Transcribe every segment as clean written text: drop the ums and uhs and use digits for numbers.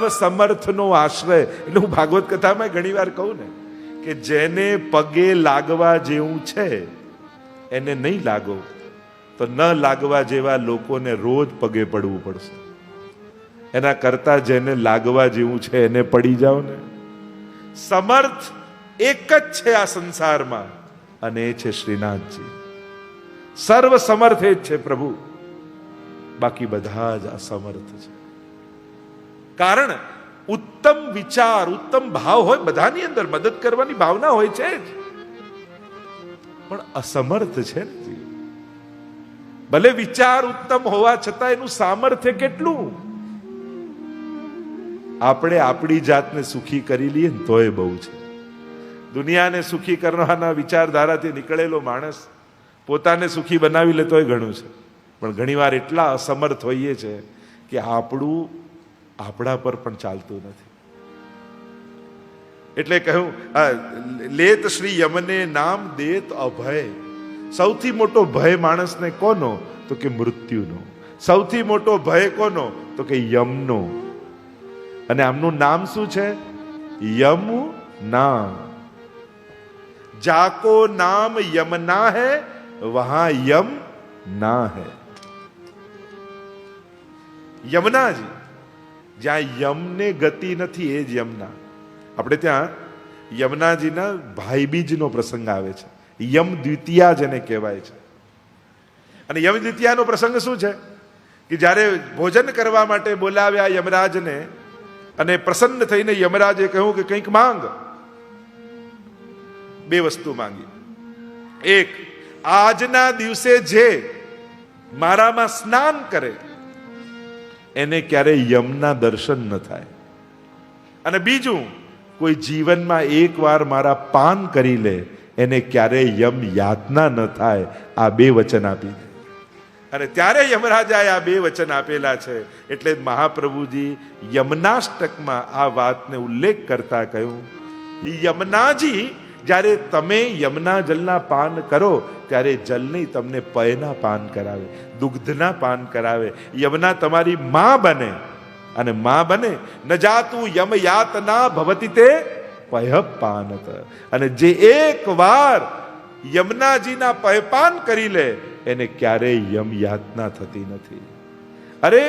સમર્થનો આશ્રય. એટલે હું ભાગવત કથામાં ઘણી વાર કહું ને કે જેને પગે લાગવા જેવું છે એને નહીં લાગો તો ન લાગવા જેવા લોકોને રોજ પગે પડવું પડશે. એના કરતા જેને લાગવા જેવું છે એને પડી જાઓ ને. સમર્થ એક જ છે આ સંસારમાં અને એ છે શ્રીનાથજી. સર્વ સમર્થ એ જ છે પ્રભુ, બાકી બધા જ અસમર્થ છે. કારણ ઉત્તમ વિચાર, ઉત્તમ ભાવ હોય બધાની અંદર, મદદ કરવાની ભાવના હોય છે જ, પણ અસમર્થ છે ને. ભલે વિચાર ઉત્તમ હોવા છતાં એનું સામર્થ્ય કેટલું. આપણે આપણી જાતને સુખી કરી લઈએ ને તોય બહુ છે. દુનિયાને સુખી કરવાના વિચારધારાથી નીકળેલો માણસ પોતાને સુખી બનાવી લે તોય ઘણું છે. પણ ઘણીવાર એટલા અસમર્થ હોઈએ છે કે આપણું આપણા પર પણ ચાલતું નથી. એટલે કહ્યું લેત શ્રી યમને નામ દેત અભય. સૌથી મોટો ભય માણસને કોનો? તો કે મૃત્યુનો. સૌથી મોટો ભય કોનો? તો કે યમનો. અને આમનું નામ શું છે? યમુના. જાકો નામ यमुना है वहां यम ना है. યમુનાજી, જ્યાં યમને ગતિ નથી એ જ યમુના. આપણે ત્યાં યમુનાજીના ભાઈબીજનો પ્રસંગ આવે છે. યમ દ્વિતીયા જેને કહેવાય છે. અને યમ દ્વિતીયાનો પ્રસંગ શું છે કે જ્યારે ભોજન કરવા માટે બોલાવ્યા યમરાજને અને પ્રસન્ન થઈને યમરાજે કહ્યું કે કંઈક માંગ. બે વસ્તુ માંગી. એક, આજના દિવસે જે મારામાં સ્નાન કરે એને ક્યારેય યમના દર્શન ન થાય. અને બીજું, કોઈ જીવનમાં એકવાર મારા પાન કરી લે એને ક્યારેય યમ યાતના ન થાય. આ બે વચન આપી. અને ત્યારે યમરાજાએ આ બે વચન આપેલા છે. એટલે મહાપ્રભુજી યમનાષ્ટકમાં આ વાતને ઉલ્લેખ કરતા કહ્યું, યમુનાજી, જ્યારે તમે યમુના જલના પાન કરો ત્યારે જલ નહીં, તમને પયના પાન કરાવે, દુગ્ધના પાન કરાવે. યમુના તમારી માં બને. અને માં બને ન જાતું યમ યાતના ભવતી તે પય પાનત. અને જે એક વાર યમુનાજીના પયપાન કરી લે એને ક્યારેય યમ યાતના થતી નથી. અરે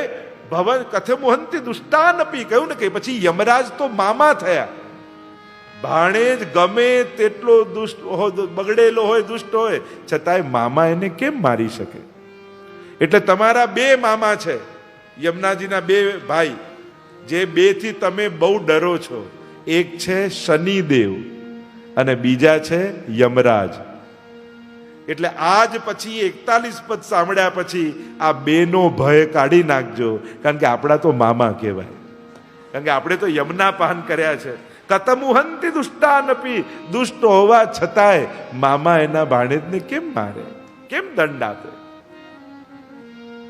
ભવન કથમુહંતિ દુષ્ટાનપી કહ્યું ને કે પછી યમરાજ તો મામા થયા. ભાણેજ ગમે તેટલો દુષ્ટ બગડેલો હોય, દુષ્ટ હોય, છતાંય મામા એને કેમ મારી શકે? એટલે તમારા બે મામા છે, યમુનાજીના બે ભાઈ, જે બે થી તમે બહુ ડરો છો. એક છે શનિદેવ અને બીજા છે યમરાજ. એટલે આજ પછી 41 પદ સાંભળ્યા પછી આ બેનો ભય કાઢી નાખજો. કારણ કે આપણા તો મામા કહેવાય. કારણ કે આપણે તો યમુના પાન કર્યા છે. કતમુહંતિ દુષ્ટાનપી. દુષ્ટ હોવા છતાંય મામા એના ભાણેજને કેમ મારે, કેમ દંડ આપે?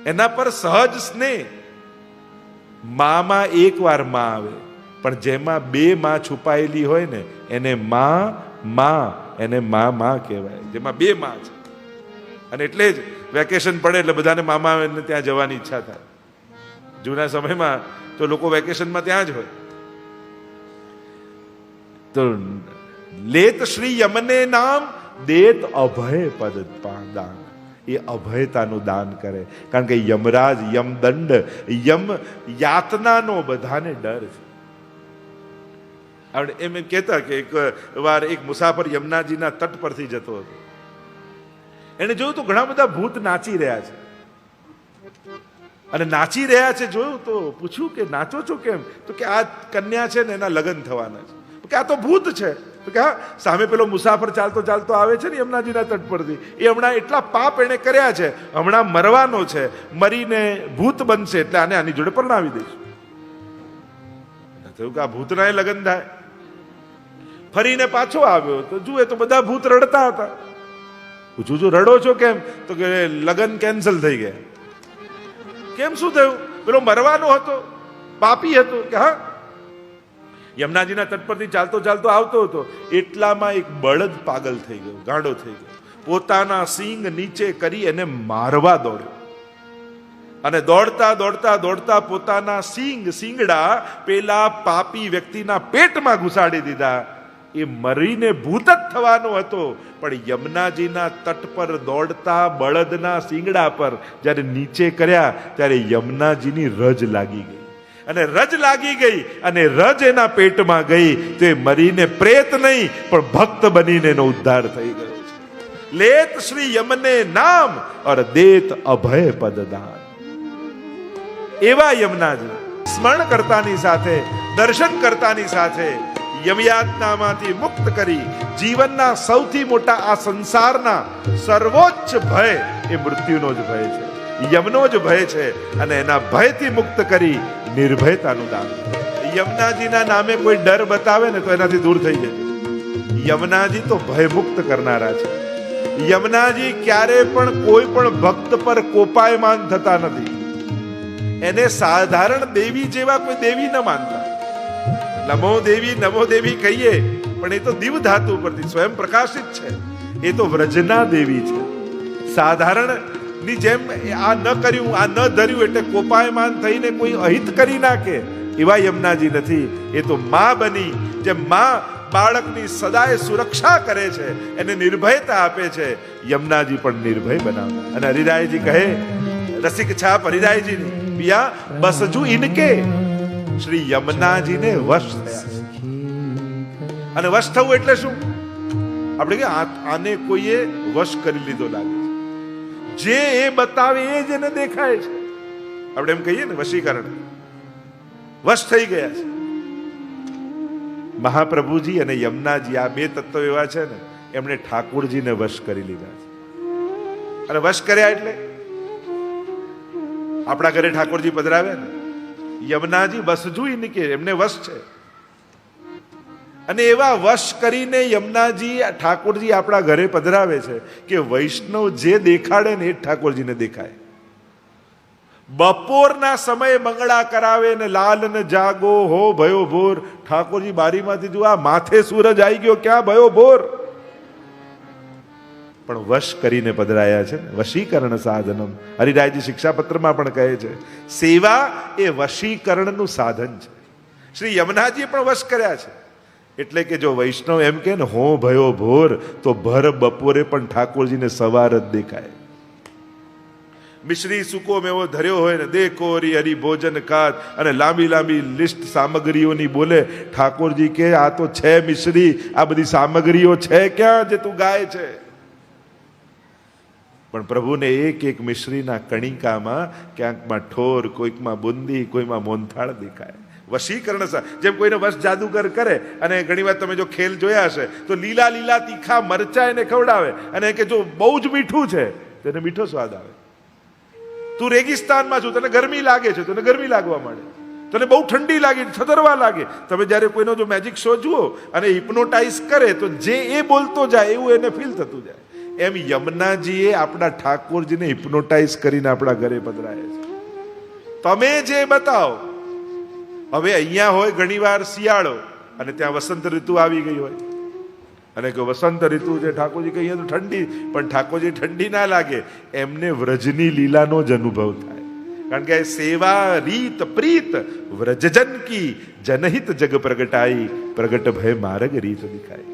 એના પર સહજ સ્નેહ. મામાં એક વાર માં આવે, પણ જેમાં બે માં છુપાયેલી હોય ને એને માં એને માં કહેવાય. જેમાં બે માં છે. અને એટલે જ વેકેશન પડે એટલે બધાને મામા ત્યાં જવાની ઈચ્છા થાય. જૂના સમયમાં તો લોકો વેકેશનમાં ત્યાં જ હોય. તો લેત શ્રી યમને નામ દેત અભય પદ દાન. એ અભયતાનું દાન કરે. કારણ કે યમરાજ, યમદંડ, યમ યાતનાનો બધાને ડર છે. આપણે એમ કહેતા કે એક વાર એક મુસાફર યમુનાજીના તટ પરથી જતો હતો. એને જોયું તો ઘણા બધા ભૂત નાચી રહ્યા છે. અને નાચી રહ્યા છે જોયું તો પૂછ્યું કે નાચો છો કેમ? તો કે આ કન્યા છે ને એના લગ્ન થવાના છે. કે આ તો ભૂત છે. તો કે હા, સામે પેલો મુસાફર ચાલતો ચાલતો આવે છે ને યમુનાજીના તટ પરથી, એ હમણાં એટલા પાપ એને કર્યા છે, હમણાં મરવાનો છે, મરીને ભૂત બનશે, એટલે આને આની જોડે પરણાવી દઈશું. થયું કે આ ભૂતના લગ્ન થાય. ફરીને પાછો આવ્યો તો જુએ તો બધા ભૂત રડતા હતા. પૂછું છું રડો છો કેમ? તો કે લગ્ન કેન્સલ થઈ ગયા. કેમ, શું થયું? પેલો મરવાનો હતો, પાપી હતો. કે હા, યમુનાજીના તટ પરથી ચાલતો ચાલતો આવતો હતો, એટલામાં એક બળદ પાગલ થઈ ગયો, ગાંડો થઈ ગયો. પોતાના સિંગ નીચે કરી એને મારવા દોડ્યો. અને દોડતા દોડતા દોડતા પોતાના શીંગડા પેલા પાપી વ્યક્તિના પેટમાં ઘુસાડી દીધા. એ મરીને ભૂત જ થવાનો હતો, પણ યમુનાજીના તટ પર દોડતા બળદના શીંગડા પર જ્યારે નીચે કર્યા ત્યારે યમુનાજીની રજ લાગી ગઈ. અને રજ લાગી ગઈ અને રજ એના પેટમાં ગઈ તો એ મરીને પ્રેત નહીં પણ ભક્ત બનીને એનો ઉદ્ધાર થઈ ગયો છે. લેત શ્રી યમને નામ ઓર દેત અભય પદદાન. એવા યમુનાજી સ્મરણ કરતાની સાથે, દર્શન કરતાની સાથે યમયાતનામાંથી મુક્ત કરી જીવનના સૌથી મોટા આ સંસારના સર્વોચ્ચ ભય એ મૃત્યુનો જ ભય છે, યમનો જ ભય છે. અને એના ભયથી મુક્ત કરી નિર્ભયતાનું દાન. યમુનાજીના નામે કોઈ ડર બતાવે ને તો એનાથી દૂર થઈ જજો. યમુનાજી તો ભયમુક્ત કરનારા છે. યમુનાજી ક્યારે પણ કોઈ પણ ભક્ત પર કોપાયમાન થતા નથી. એને સાધારણ દેવી જેવા કોઈ દેવી ન માનતા. નમો દેવી કહીએ પણ એ તો દિવ ધાતુ પરથી સ્વયં પ્રકાશિત છે. એ તો વ્રજના દેવી છે. સાધારણ ની જેમ આ ન કર્યું, આ ન ધર્યું એટલે કોપાયમાન થઈને કોઈ અહિત કરી નાખે એવા યમુનાજી નથી. એ તો માં બની, જેમ માં બાળકની સદાય સુરક્ષા કરે છે, એને નિર્ભયતા આપે છે, યમુનાજી પણ નિર્ભય બનાવે. અને હરિરાયજી કહે, રસિક છાપ હરિરાયજીની, પિયા બસજુ ઇનકે શ્રી યમુનાજીને વશ થયા. અને વશ થવું એટલે શું? આપણે કે આને કોઈએ વશ કરી લીધો લાગે છે. જે એ બતાવે એ જ એને દેખાય છે. આપણે એમ કહીએ ને વશીકરણ, વશ થઈ ગયા છે. મહાપ્રભુજી અને યમુનાજી આ બે તત્વ એવા છે ને, એમણે ઠાકોરજીને વશ કરી લીધા છે. અને વશ કર્યા એટલે આપણા ઘરે ઠાકોરજી પધરાવે ને, યમુનાજી બસજુ ઇનકે, એમને વશ છે. અને એવા વશ કરીને યમુનાજી ઠાકોરજી આપણા ઘરે પધરાવે છે કે વૈષ્ણવ જે દેખાડે ને એ ઠાકોરજીને દેખાય. બપોરના સમયે મંગળા કરાવે ને લાલ ને જાગો હો ભયો ભોર, ઠાકોરજી બારીમાંથી જુઓ માથે સૂરજ આવી ગયો, ક્યાં ભયો ભોર. પણ વશ કરીને પધરાયા છે. વશીકરણ સાધનમ, હરિરાયજી શિક્ષાપત્રમાં પણ કહે છે સેવા એ વશીકરણનું સાધન છે. શ્રી યમુનાજીએ પણ વશ કર્યા છે. એટલે કે જો વૈષ્ણવ એમ કે ને હો ભયો ભોર, તો ભર બપોરે પણ ઠાકોરજીને સવાર જ દેખાય. મિશ્રી સૂકો મેવો ધર્યો હોય ને દેખો રી હરિ ભોજન ખાત, અને લાંબી લાંબી લિસ્ટ સામગ્રીઓની બોલે. ઠાકોરજી કે આ તો છે મિશ્રી, આ બધી સામગ્રીઓ છે ક્યાં જે તું ગાય છે? પણ પ્રભુને એક એક મિશ્રીના કણિકામાં ક્યાંકમાં ઠોર, કોઈકમાં બુંદી, કોઈમાં મોનથાળ દેખાય. વશીકરણ, જેમ કોઈને વશ જાદુગર કરે. અને ઘણી વાર તમે જો ખેલ જોયા હશે તો લીલા લીલા તીખા મરચા એને ખવડાવે અને કે જો બહુ જ મીઠું છે તેને મીઠો સ્વાદ આવે. તું રેગિસ્તાનમાં છું, તને ગરમી લાગે છે, તને ગરમી લાગવા માંડે. તને બહુ ઠંડી લાગે, થદરવા લાગે. તમે જ્યારે કોઈનો જો મેજિક શો જુઓ અને હિપ્નોટાઇઝ કરે તો જે એ બોલતો જાય એવું એને ફીલ થતું જાય. એમ યમુનાજીએ આપણા ઠાકોરજીને હિપ્નોટાઇઝ કરીને આપણા ઘરે પધરાયા છે. તમે જે બતાવો. હવે અહીંયા હોય ઘણી વાર શિયાળો અને ત્યાં વસંત ઋતુ આવી ગઈ હોય અને કે વસંત ઋતુ છે, ઠાકોરજી કે અહીંયા તો ઠંડી, પણ ઠાકોરજી ઠંડી ના લાગે, એમને વ્રજની લીલાનો જ અનુભવ થાય. કારણ કે સેવા રીત પ્રીત વ્રજજન કી જનહિત જગ પ્રગટાઈ, પ્રગટ ભય માર્ગ રીત દિખાય.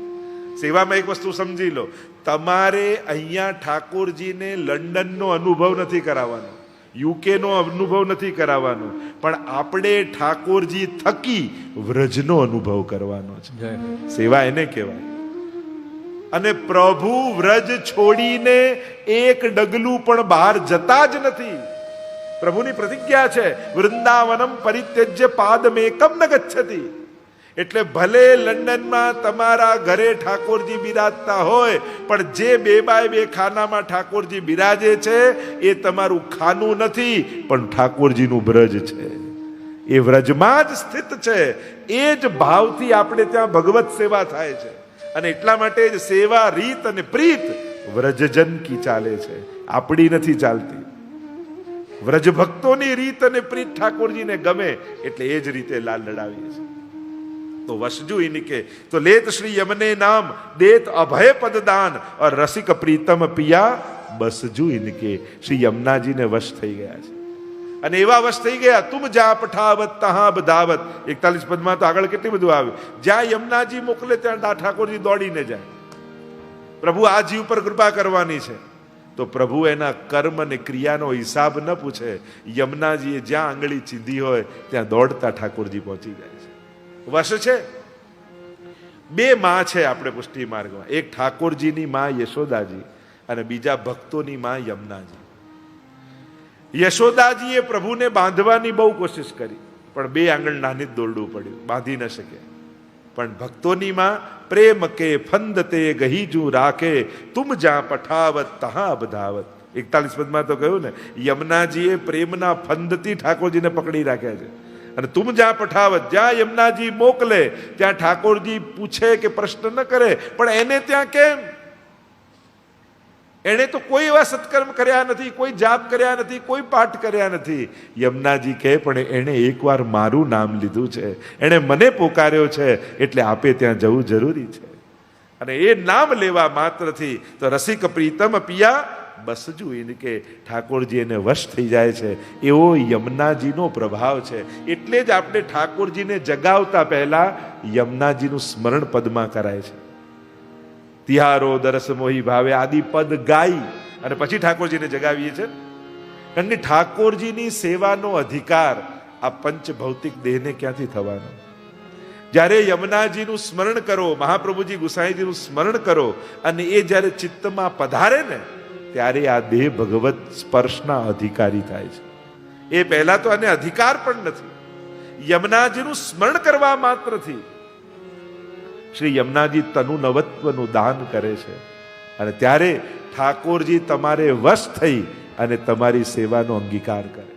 સેવામાં એક વસ્તુ સમજી લો, તમારે અહીંયા ઠાકોરજીને લંડનનો અનુભવ નથી કરાવવાનો, યુકેનો અનુભવ નથી કરાવવાનો, પણ આપણે ઠાકોરજી થકી વ્રજનો અનુભવ કરવાનો છે. સેવા એને કહેવાય. અને પ્રભુ વ્રજ છોડીને એક ડગલું પણ બહાર જતા જ નથી. પ્રભુની પ્રતિજ્ઞા છે વૃંદાવનમ પરિત્યજ્ય પાદમેકમ ન ગચ્છતિ. એટલે ભલે લંડનમાં તમારા ઘરે ઠાકોરજી બિરાજતા હોય, પણ જે 2x2 ખાનામાં ઠાકોરજી બિરાજે છે એ તમારું ખાનું નથી, પણ ઠાકોરજીનું વ્રજ છે. એ વ્રજમાં જ સ્થિત છે. એ જ ભાવથી આપણે ત્યાં ભગવત સેવા થાય છે. અને એટલા માટે જ સેવા રીત અને પ્રીત વ્રજજન કી ચાલે છે, આપણી નથી ચાલતી. વ્રજ ભક્તોની રીત અને પ્રીત ઠાકોરજીને ગમે એટલે એ જ રીતે લાલ લડાવીએ છીએ. તો વસજુ ઇનકે તો લેત શ્રી યમને નામ દેત અભય પદદાન और रसिक प्रीतम पिया बसजू इनके. श्री यमुनाजीને વશ થઈ ગયા છે. અને એવા વશ થઈ ગયા, તુમ જા પઠાવત તહા બધાવત. 41 પદમાં તો આગળ કેટલી બધું આવે, જ્યાં યમુનાજી મોકલે ત્યાં ઠાકોરજી દોડીને જાય. પ્રભુ આ જીવ પર કૃપા કરવાની છે, તો પ્રભુ એના કર્મ અને ક્રિયાનો હિસાબ ન પૂછે. યમુનાજીએ જ્યાં આંગળી ચીંધી હોય ત્યાં દોડતા ઠાકોરજી પહોંચી જાય છે. વશ છે. બે માં છે આપણે પુષ્ટિ માર્ગમાં, એક ઠાકોરજીની માં યશોદાજી અને બીજા ભક્તોની માં યમુનાજી. યશોદાજીએ પ્રભુને બાંધવાની બહુ કોશિશ કરી, પણ બે આંગળ નાની જ દોરડું પડ્યું, બાંધી ન શકે. પણ ભક્તોની માં પ્રેમ કે ફંદ તે ગહીજુ રાખે, તુમ જા પઠાવત તહા બધાવત. 41 પદમાં તો કહ્યું ને, યમુનાજીએ પ્રેમના ફંદથી ઠાકોરજીને પકડી રાખ્યા છે. અને તુમ જા પઠાવત, જ્યાં યમુનાજી મોકલે ત્યાં ઠાકોરજી પૂછે કે પ્રશ્ન ન કરે, પણ એને ત્યાં કેમ? એણે તો કોઈ એવા સત્કર્મ કર્યા નથી, કોઈ જાપ કર્યા નથી, કોઈ પાઠ કર્યા નથી. યમુનાજી કહે પણ એણે એકવાર મારું નામ લીધું છે, એણે મને પોકાર્યો છે, એટલે આપે ત્યાં જવું જરૂરી છે. અને એ નામ લેવા માત્રથી તો રસિક પ્રીતમ પિયા બસજુ, એને કે ઠાકોરજી એને વશ થઈ જાય છે. એવો યમુનાજીનો પ્રભાવ છે. એટલે જ આપણે ઠાકોરજીને જગાવતા પહેલા યમુનાજીનું સ્મરણ પદમાં કરાય છે. તિહારો દરસ મોહી ભાવે આદિ પદ ગાઈ અને પછી ઠાકોરજીને જગાવીએ છીએ. કારણ કે ઠાકોરજીની સેવાનો અધિકાર આ પંચ ભૌતિક દેહને ક્યાંથી થવાનો? જ્યારે યમુનાજીનું સ્મરણ કરો, મહાપ્રભુજી ગુસાઈજીનું સ્મરણ કરો અને એ જ્યારે ચિત્તમાં પધારે ને, ત્યારે આ દેહ ભગવત સ્પર્શના અધિકારી થાય છે. એ પહેલા તો આને અધિકાર પણ નથી. યમુનાજીનું સ્મરણ કરવા માત્રથી શ્રી યમુનાજી તનુ નવત્વનું દાન કરે છે. અને ત્યારે ઠાકોરજી તમારે વશ થઈ અને તમારી સેવાનો અંગીકાર કરે.